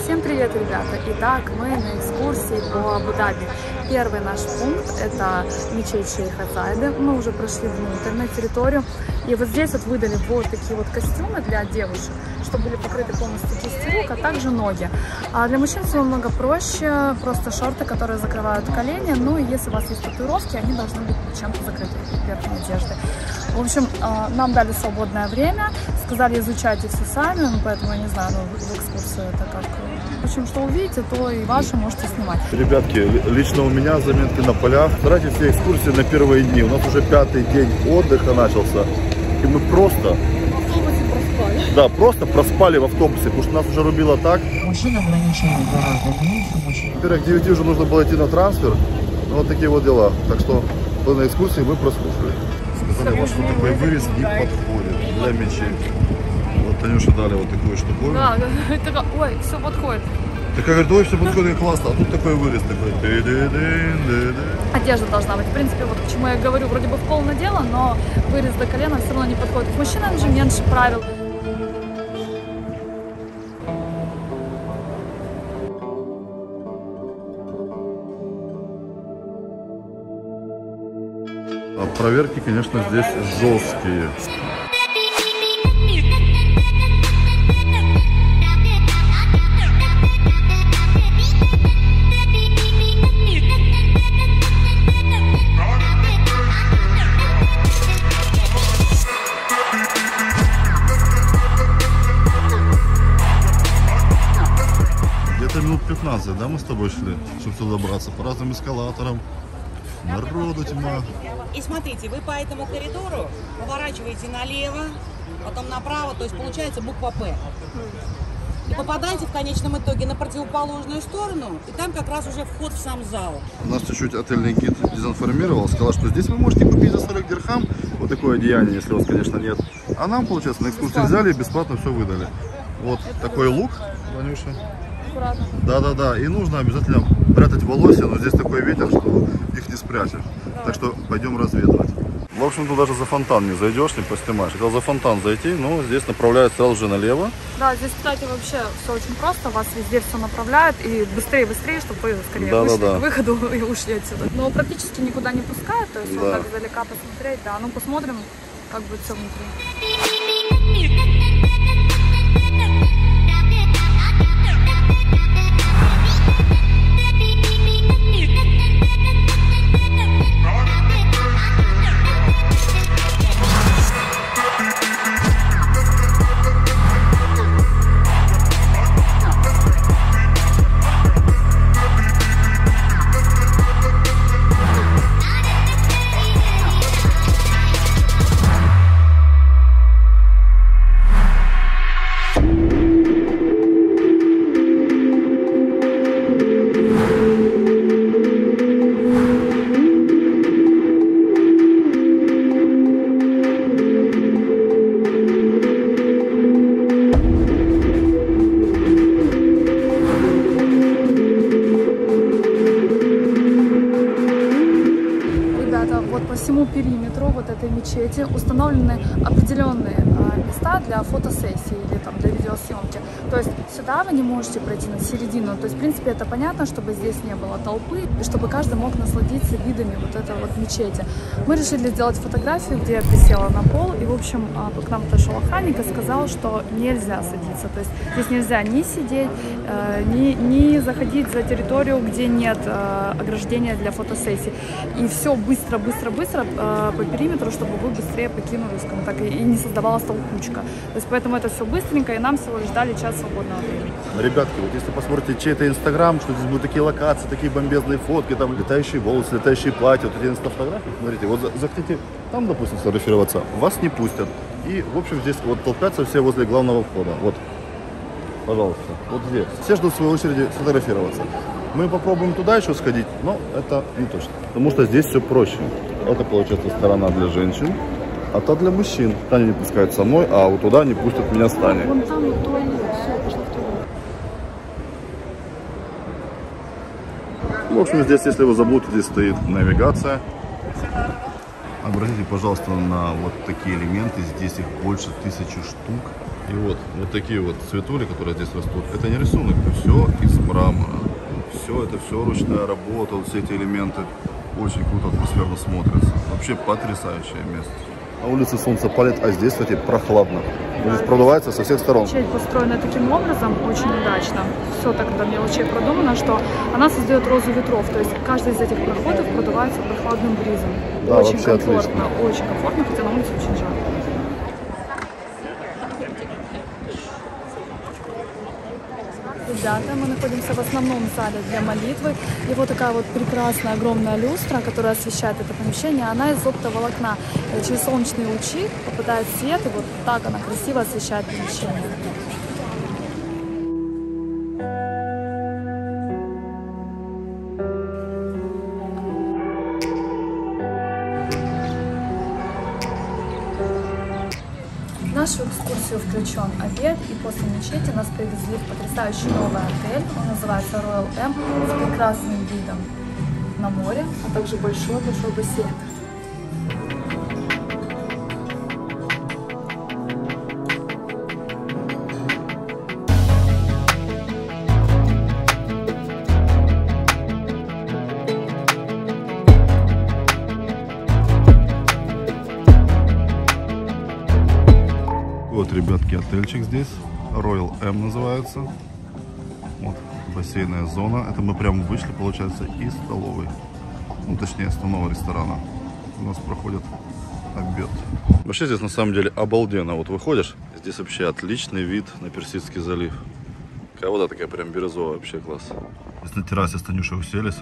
Всем привет, ребята! Итак, мы на экскурсии по Абу-Даби. Первый наш пункт – это мечеть Шейха Зайеда. Мы уже прошли внутрь на территорию. И вот здесь вот выдали вот такие вот костюмы для девушек, чтобы были покрыты полностью кисти рук, а также ноги. А для мужчин все намного проще, просто шорты, которые закрывают колени. Ну и если у вас есть татуировки, они должны быть чем-то закрыты верхней одеждой. В общем, нам дали свободное время, сказали, изучайте все сами, поэтому я не знаю, в экскурсию это как... В общем, что увидите, то и ваши можете снимать. Ребятки, лично у меня заметки на полях. Старайтесь все экскурсии на первые дни. У нас уже 5-й день отдыха начался. И мы просто... В автобусе проспали. Да, просто проспали в автобусе, потому что нас уже рубило так. Мужчин ограничений гораздо меньше. Во-первых, к 9 уже нужно было идти на трансфер. Ну, вот такие вот дела. Так что вы на экскурсии, мы прослушали. Сказали, ваш вот такой вырез не подходит для мечети. Вот Танюша дали вот такую штуку. Да, это... Ой, все подходит. Так я говорю, ой, все подходит, классно. А тут такой вырез такой. Одежда должна быть. В принципе, вот к чему я говорю, вроде бы в пол надела, но вырез до колена все равно не подходит. К мужчинам же меньше правил. А проверки, конечно, здесь жесткие. Где-то минут 15, да, мы с тобой шли, чтобы сюда добраться по разным эскалаторам. Народу тьма. И смотрите, вы по этому коридору поворачиваете налево, потом направо, то есть получается буква П. И попадаете в конечном итоге на противоположную сторону, и там как раз уже вход в сам зал. Нас чуть-чуть отельный гид дезинформировал, сказал, что здесь вы можете купить за 40 дирхам вот такое одеяние, если у вас, конечно, нет. А нам, получается, на экскурсии взяли и бесплатно все выдали. Вот такой лук, Ванюша. Да-да-да, и нужно обязательно прятать волосы, но здесь такой ветер, что их не спрячешь. Да. Так что пойдем разведывать. В общем, тут даже за фонтан не зайдешь, не поснимаешь. Хотел за фонтан зайти, но здесь направляют сразу же налево. Да, здесь, кстати, вообще все очень просто. Вас везде все направляют и быстрее, чтобы вы скорее вышли к выходу и ушли отсюда. Но практически никуда не пускают, то есть вот так издалека посмотреть. Да, ну посмотрим, как будет все внутри. По всему периметру вот этой мечети установлены определенные места для фотосессии или там для видеосъемки. То есть сюда вы не можете пройти на середину. То есть, в принципе, это понятно, чтобы здесь не было толпы и чтобы каждый мог насладиться видами вот этой вот мечети. Мы решили сделать фотографию, где я присела на пол, и, в общем, к нам подошел охранник и сказал, что нельзя садиться. То есть здесь нельзя ни сидеть, ни заходить за территорию, где нет ограждения для фотосессий. И все быстро по периметру, чтобы вы быстрее покинули, скажем так, и не создавалась толкучка. То есть поэтому это все быстренько, и нам всего лишь дали час свободного времени. Ребятки, вот если посмотрите чей-то инстаграм, что здесь будут такие локации, такие бомбезные фотки, там летающие волосы, летающие платья, вот эти инстафотографии, смотрите, вот захотите там, допустим, сфотографироваться, вас не пустят. И, в общем, здесь вот толпятся все возле главного входа. Вот, пожалуйста, вот здесь. Все ждут в своей очереди сфотографироваться. Мы попробуем туда еще сходить, но это не точно. Потому что здесь все проще. Это, получается, сторона для женщин, а та для мужчин. Таня не пускает со мной, а вот туда не пустят меня с Таней. Вон там вот туалет, все, пошла в туалет. В общем, здесь, если вы заблудитесь, стоит навигация. Обратите, пожалуйста, на вот такие элементы. Здесь их больше 1000 штук. И вот такие вот цветули, которые здесь растут, это не рисунок, это все из мрамора. Это все ручная работа, вот все эти элементы. Очень круто, атмосферно смотрится. Вообще потрясающее место. На улице солнце палит, а здесь, кстати, прохладно. Здесь продувается со всех сторон. Мечеть построена таким образом, очень удачно. Все так до мелочей продумано, что она создает розу ветров. То есть каждый из этих проходов продувается прохладным бризом. Да, очень вообще комфортно, отлично. очень комфортно, хотя на улице очень жарко. Ребята, мы находимся в основном зале для молитвы. И вот такая вот прекрасная огромная люстра, которая освещает это помещение, она из оптоволокна. Через солнечные лучи попадает свет, и вот так она красиво освещает помещение. В нашу экскурсию включен обед, и после мечети нас привезли в потрясающий новый отель. Он называется Royal M, с прекрасным видом на море, а также большой-большой бассейн. Вот, ребятки, отельчик здесь. Royal M называется. Вот, бассейная зона. Это мы прям вышли, получается, из столовой. Ну, точнее, основного ресторана. У нас проходит обед. Вообще здесь на самом деле обалденно. Вот выходишь, здесь вообще отличный вид на Персидский залив. Такая вода такая прям бирюзовая, вообще класс. Здесь на террасе с Танюшей уселись.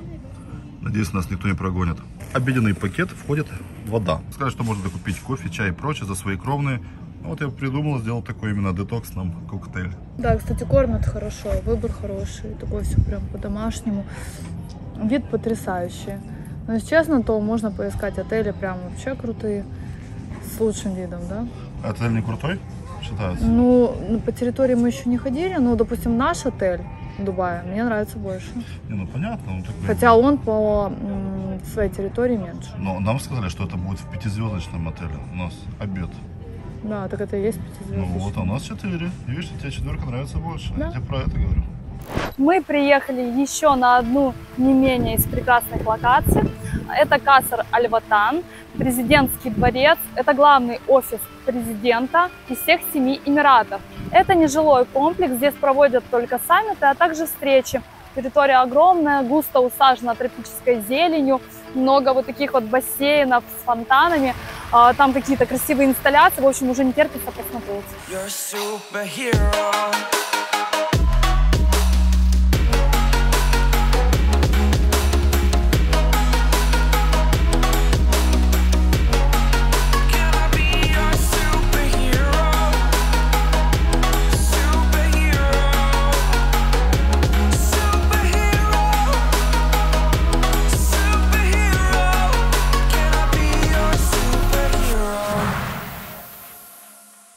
Надеюсь, нас никто не прогонит. Обеденный пакет входит вода. Сказать, что можно купить кофе, чай и прочее за свои кровные. Вот я придумал, сделал такой именно детокс нам коктейль. Да, кстати, кормят хорошо, выбор хороший, такой все прям по-домашнему. Вид потрясающий. Но если честно, то можно поискать отели прям вообще крутые, с лучшим видом, да? Отель не крутой считается? Ну, по территории мы еще не ходили, но, допустим, наш отель в Дубае мне нравится больше. Не, ну понятно. Ну, такой... Хотя он по своей территории меньше. Но нам сказали, что это будет в 5-звездочном отеле. У нас обед. Да, так это и есть 5-звездочный. Ну вот, а у нас 4. И видишь, тебе 4 нравится больше. Да. Я тебе про это говорю. Мы приехали еще на одну не менее из прекрасных локаций. Это Каср Аль-Ватан, президентский дворец. Это главный офис президента из всех 7 Эмиратов. Это нежилой комплекс, здесь проводят только саммиты, а также встречи. Территория огромная, густо усажена тропической зеленью, много вот таких вот бассейнов с фонтанами, там какие-то красивые инсталляции, в общем, уже не терпится посмотреть.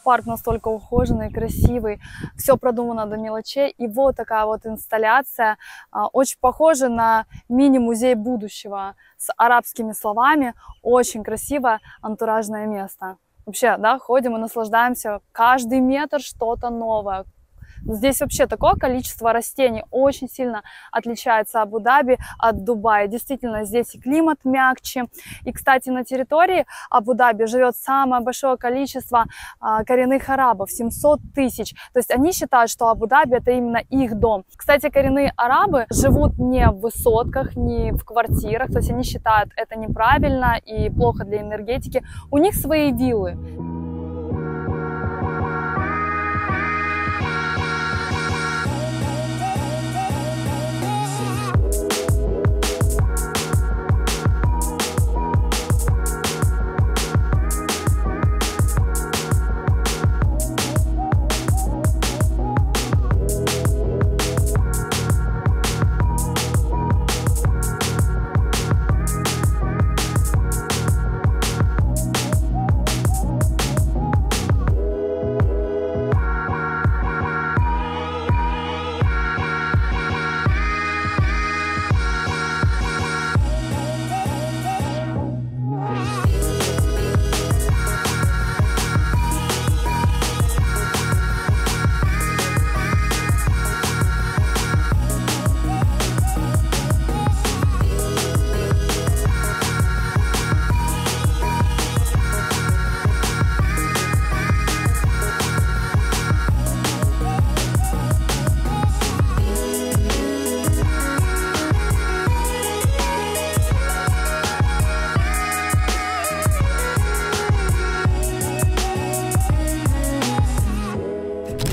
Парк настолько ухоженный, красивый, все продумано до мелочей. И вот такая вот инсталляция, очень похожа на мини-музей будущего с арабскими словами. Очень красивое антуражное место. Вообще, да, ходим и наслаждаемся. Каждый метр что-то новое. Здесь вообще такое количество растений, очень сильно отличается Абу-Даби от Дубая. Действительно, здесь и климат мягче. И, кстати, на территории Абу-Даби живет самое большое количество коренных арабов, 700 тысяч. То есть они считают, что Абу-Даби это именно их дом. Кстати, коренные арабы живут не в высотках, не в квартирах. То есть они считают это неправильно и плохо для энергетики. У них свои виллы.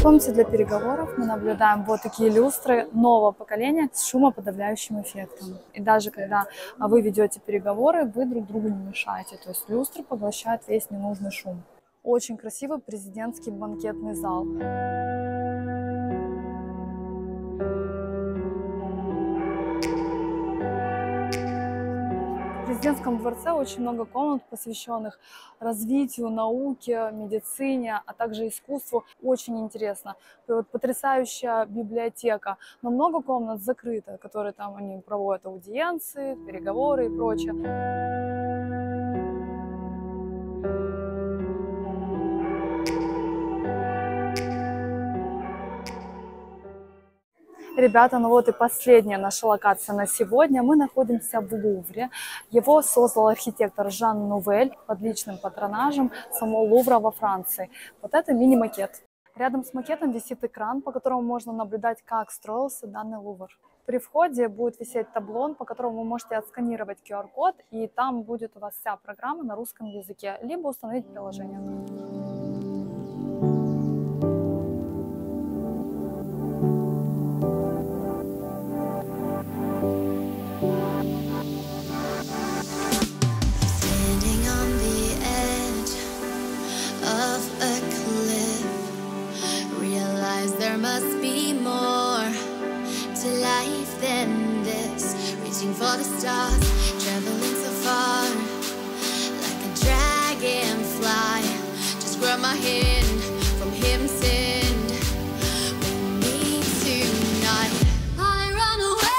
комнате для переговоров мы наблюдаем вот такие люстры нового поколения с шумоподавляющим эффектом. И даже когда вы ведете переговоры, вы друг другу не мешаете. То есть люстры поглощают весь ненужный шум. Очень красивый президентский банкетный зал. В президентском дворце очень много комнат, посвященных развитию, науке, медицине, а также искусству. Очень интересно. Вот потрясающая библиотека, но много комнат закрыто, которые там они проводят аудиенции, переговоры и прочее. Ребята, ну вот и последняя наша локация на сегодня. Мы находимся в Лувре. Его создал архитектор Жан Нувель под личным патронажем самого Лувра во Франции. Вот это мини-макет. Рядом с макетом висит экран, по которому можно наблюдать, как строился данный Лувр. При входе будет висеть таблон, по которому вы можете отсканировать QR-код, и там будет у вас вся программа на русском языке, либо установить приложение. There must be more to life than this. Reaching for the stars, traveling so far, like a dragonfly. Just grab my hand from heaven's send. We meet tonight. I run away.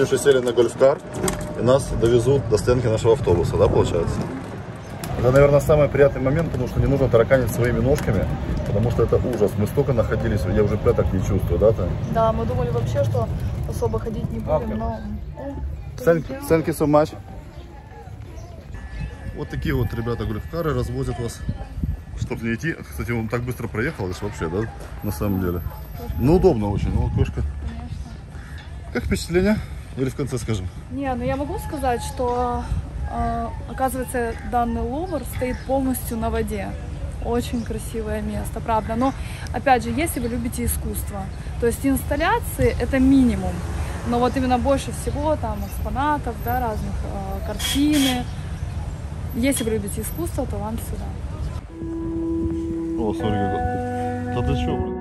Ксюшей сели на гольф-кар и нас довезут до стоянки нашего автобуса, да, получается? Это, наверное, самый приятный момент, потому что не нужно тараканить своими ножками, потому что это ужас. Мы столько находились, я уже пяток не чувствую, да, Тань? Да, мы думали вообще, что особо ходить не будем, но... Thank you so much. Вот такие вот, ребята, гольф-кары развозят вас, чтобы не идти. Кстати, он так быстро проехал, это ж вообще, да, на самом деле. Ну, удобно очень, ну, кошка. Как впечатление? Или в конце скажем? Не, ну я могу сказать, что, оказывается, данный Лувр стоит полностью на воде. Очень красивое место, правда. Но, опять же, если вы любите искусство, то есть инсталляции это минимум. Но вот именно больше всего там экспонатов, да, разных картины. Если вы любите искусство, то вам сюда. О, смотри, какой. Да ты чё, блин?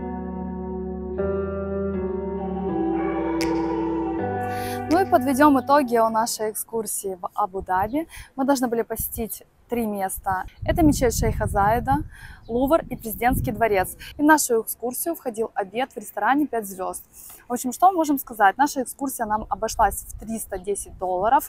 Ну и подведем итоги о нашей экскурсии в Абу-Даби. Мы должны были посетить 3 места. Это мечеть Шейха Заида, Лувр и Президентский дворец. И в нашу экскурсию входил обед в ресторане 5 звезд. В общем, что мы можем сказать? Наша экскурсия нам обошлась в $310.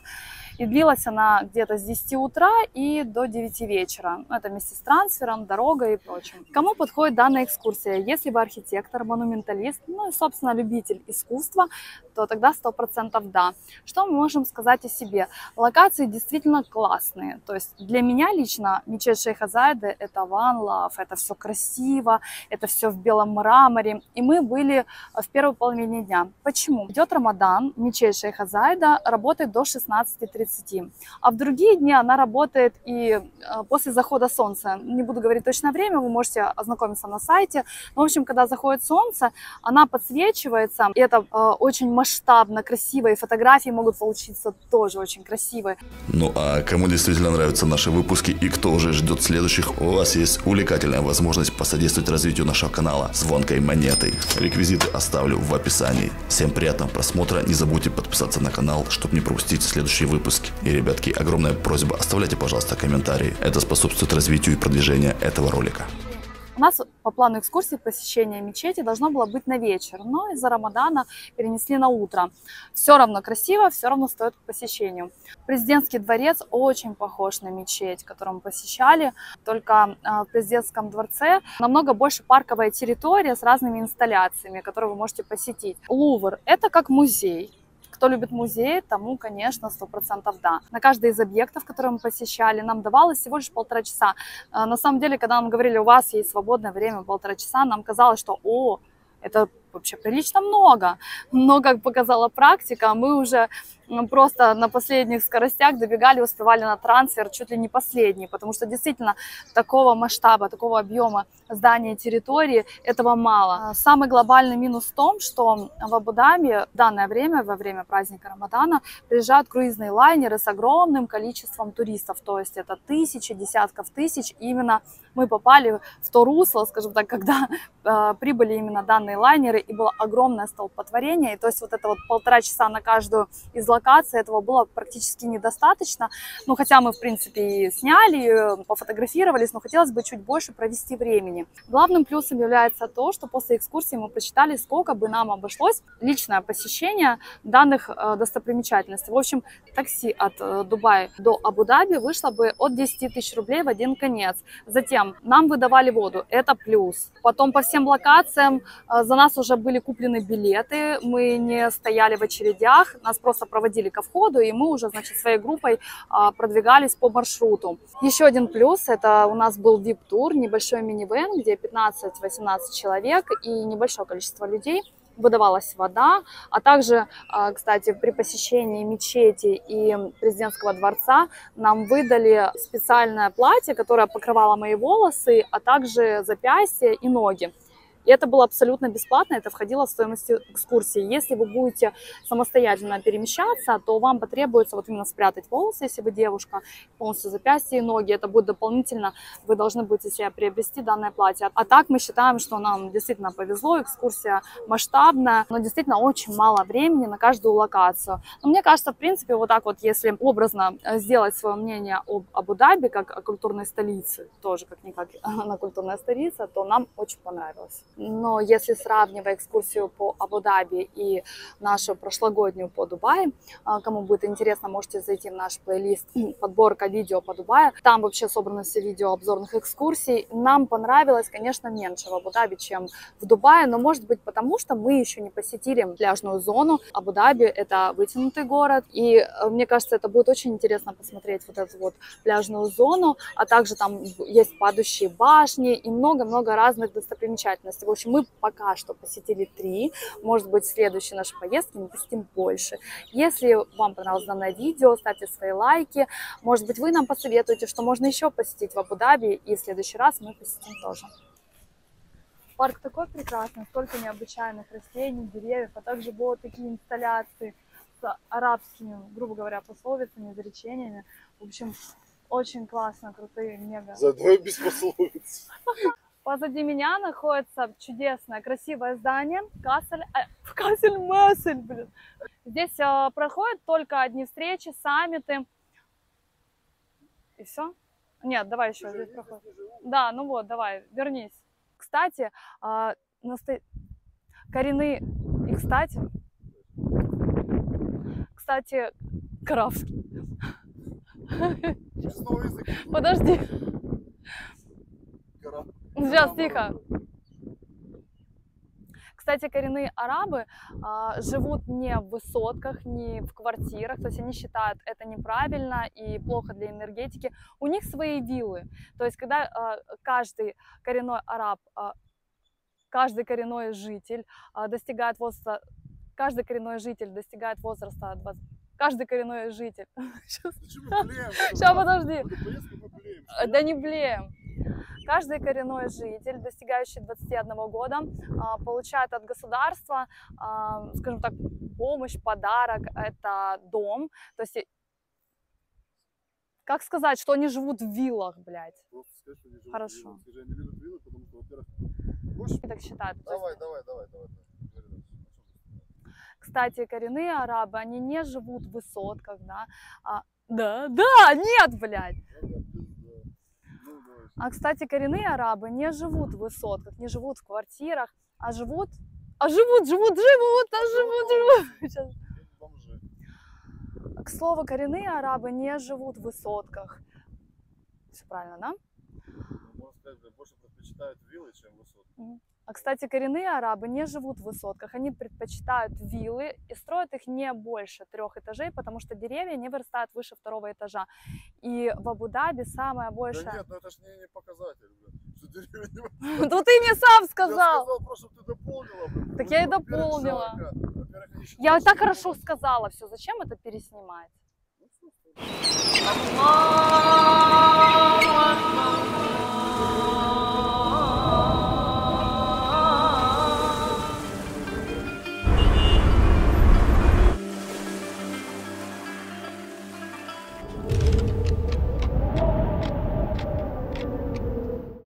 И длилась она где-то с 10 утра и до 9 вечера. Это вместе с трансфером, дорогой и прочим. Кому подходит данная экскурсия? Если вы архитектор, монументалист, ну и, собственно, любитель искусства, то тогда 100% да. Что мы можем сказать о себе? Локации действительно классные. То есть для меня лично мечеть Шейха Заида – это one love, это все красиво, это все в белом мраморе. И мы были в первой половине дня. Почему? Идет Рамадан, мечеть Шейха Заида работает до 16:30. А в другие дни она работает и после захода солнца. Не буду говорить точное время, вы можете ознакомиться на сайте. Но, в общем, когда заходит солнце, она подсвечивается. И это очень масштабно, красиво. И фотографии могут получиться тоже очень красивые. Ну а кому действительно нравятся наши выпуски и кто уже ждет следующих, у вас есть увлекательная возможность посодействовать развитию нашего канала звонкой монетой. Реквизиты оставлю в описании. Всем приятного просмотра, не забудьте подписаться на канал, чтобы не пропустить следующие выпуски. И, ребятки, огромная просьба, оставляйте, пожалуйста, комментарии. Это способствует развитию и продвижению этого ролика. У нас по плану экскурсии посещение мечети должно было быть на вечер, но из-за Рамадана перенесли на утро. Все равно красиво, все равно стоит к посещению. Президентский дворец очень похож на мечеть, которую мы посещали, только в президентском дворце намного больше парковая территория с разными инсталляциями, которые вы можете посетить. Лувр – это как музей. Кто любит музей, тому, конечно, 100% да. На каждый из объектов, которые мы посещали, нам давалось всего лишь 1,5 часа. На самом деле, когда нам говорили, у вас есть свободное время 1,5 часа, нам казалось, что это вообще прилично много. Но, как показала практика, мы уже просто на последних скоростях добегали, успевали на трансфер чуть ли не последний, потому что действительно такого масштаба, такого объема здания, территории, этого мало. Самый глобальный минус в том, что в Абу-Даби в данное время, во время праздника Рамадана, приезжают круизные лайнеры с огромным количеством туристов, то есть это тысячи, десятков тысяч. И именно мы попали в то русло, скажем так, когда прибыли именно данные лайнеры, и было огромное столпотворение, и то есть вот это вот 1,5 часа на каждую из локаций, этого было практически недостаточно. Ну, хотя мы, в принципе, и сняли, пофотографировались, но хотелось бы чуть больше провести времени. Главным плюсом является то, что после экскурсии мы посчитали, сколько бы нам обошлось личное посещение данных достопримечательностей. В общем, такси от Дубая до Абу-Даби вышло бы от 10 тысяч рублей в один конец. Затем нам выдавали воду, это плюс. Потом по всем локациям за нас уже были куплены билеты, мы не стояли в очередях, нас просто проводили ко входу, и мы уже, значит, своей группой продвигались по маршруту. Еще один плюс, это у нас был VIP-тур, небольшой минивэн, где 15-18 человек и небольшое количество людей. Выдавалась вода, а также, кстати, при посещении мечети и президентского дворца нам выдали специальное платье, которое покрывало мои волосы, а также запястья и ноги. И это было абсолютно бесплатно, это входило в стоимость экскурсии. Если вы будете самостоятельно перемещаться, то вам потребуется вот именно спрятать волосы, если вы девушка, полностью запястья и ноги. Это будет дополнительно, вы должны будете себе приобрести данное платье. А так мы считаем, что нам действительно повезло, экскурсия масштабная, но действительно очень мало времени на каждую локацию. Но мне кажется, в принципе, вот так вот, если образно сделать свое мнение об Абу-Даби, как о культурной столице, тоже как-никак она культурная столица, то нам очень понравилось. Но если сравнивая экскурсию по Абу-Даби и нашу прошлогоднюю по Дубаю, кому будет интересно, можете зайти в наш плейлист «Подборка видео по Дубаю». Там вообще собраны все видео обзорных экскурсий. Нам понравилось, конечно, меньше в Абу-Даби, чем в Дубае, но может быть потому, что мы еще не посетили пляжную зону. Абу-Даби – это вытянутый город, и мне кажется, это будет очень интересно посмотреть вот эту вот пляжную зону, а также там есть падающие башни и много-много разных достопримечательностей. В общем, мы пока что посетили 3, может быть, в следующей нашей поездке мы посетим больше. Если вам понравилось данное видео, ставьте свои лайки, может быть, вы нам посоветуете, что можно еще посетить в Абу-Даби, и в следующий раз мы посетим тоже. Парк такой прекрасный, столько необычайных растений, деревьев, а также будут такие инсталляции с арабскими, грубо говоря, пословицами, изречениями. В общем, очень классно, крутые, мега. Заодно без пословиц. Позади меня находится чудесное, красивое здание Кассель-Мессель, блин. Здесь проходят только одни встречи, саммиты. И все? Нет, давай еще здесь проходит. Да, ну вот, давай, вернись. Кстати, коренные... И кстати, Кравский. Подожди. Сейчас, тихо. Кстати, коренные арабы живут не в высотках, не в квартирах, то есть они считают это неправильно и плохо для энергетики. У них свои виллы, то есть когда каждый коренной араб, каждый коренной житель достигает возраста, каждый коренной житель. Сейчас, подожди. Да не блеем. Каждый коренной житель, достигающий 21 года, получает от государства, скажем так, помощь, подарок, это дом. То есть, как сказать, что они живут в виллах, блядь? Хорошо. Так считают. Давай. Кстати, коренные арабы, они не живут в высотках, да? Нет, блядь! А, кстати, коренные арабы не живут в высотках, не живут в квартирах, а живут. Сейчас. К слову, коренные арабы не живут в высотках. Все правильно, да? Можно сказать, больше предпочитают виллы, чем высотки. А, кстати, коренные арабы не живут в высотках, они предпочитают виллы и строят их не больше 3 этажей, потому что деревья не вырастают выше 2 этажа. И в Абу-Даби самое большее... Да нет, ну это ж не показатель, блин, что деревья не вырастают. Ну ты мне сам сказал! Я сказал просто, чтобы ты дополнила, блин. Так я и дополнила. Я так хорошо сказала все, зачем это переснимать?